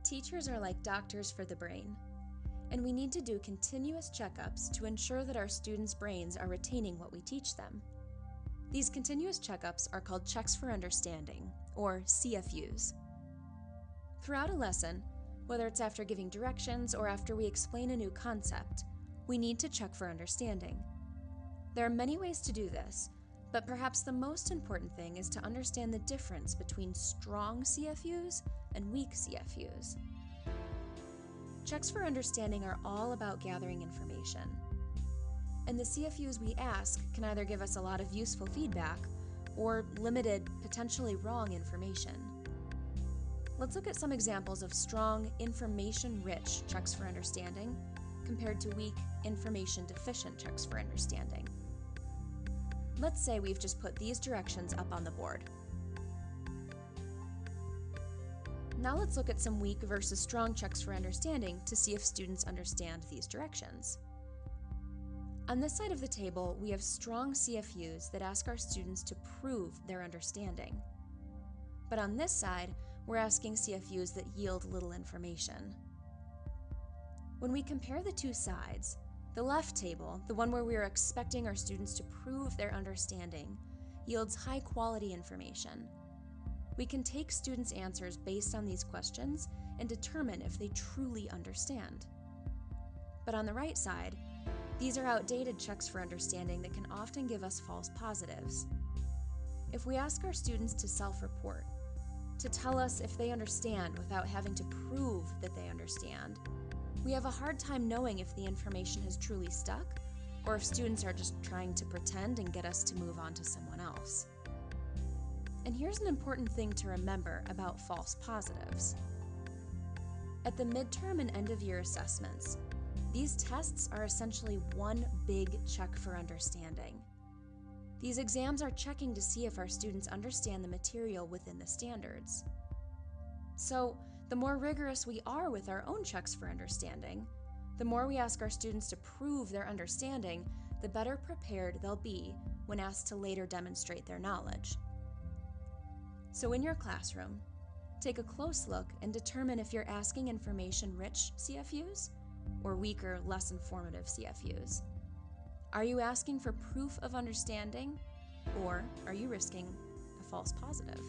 Teachers are like doctors for the brain, and we need to do continuous checkups to ensure that our students' brains are retaining what we teach them. These continuous checkups are called checks for understanding, or CFUs. Throughout a lesson, whether it's after giving directions or after we explain a new concept, we need to check for understanding. There are many ways to do this, but perhaps the most important thing is to understand the difference between strong CFUs and weak CFUs. Checks for understanding are all about gathering information. And the CFUs we ask can either give us a lot of useful feedback or limited, potentially wrong information. Let's look at some examples of strong, information-rich checks for understanding compared to weak, information-deficient checks for understanding. Let's say we've just put these directions up on the board. Now let's look at some weak versus strong checks for understanding to see if students understand these directions. On this side of the table, we have strong CFUs that ask our students to prove their understanding. But on this side, we're asking CFUs that yield little information. When we compare the two sides, the left table, the one where we are expecting our students to prove their understanding, yields high-quality information. We can take students' answers based on these questions and determine if they truly understand. But on the right side, these are outdated checks for understanding that can often give us false positives. If we ask our students to self-report, to tell us if they understand without having to prove that they understand, we have a hard time knowing if the information has truly stuck or if students are just trying to pretend and get us to move on to someone else. And here's an important thing to remember about false positives. At the midterm and end-of-year assessments, these tests are essentially one big check for understanding. These exams are checking to see if our students understand the material within the standards. So, the more rigorous we are with our own checks for understanding, the more we ask our students to prove their understanding, the better prepared they'll be when asked to later demonstrate their knowledge. So in your classroom, take a close look and determine if you're asking information-rich CFUs or weaker, less informative CFUs. Are you asking for proof of understanding, or are you risking a false positive?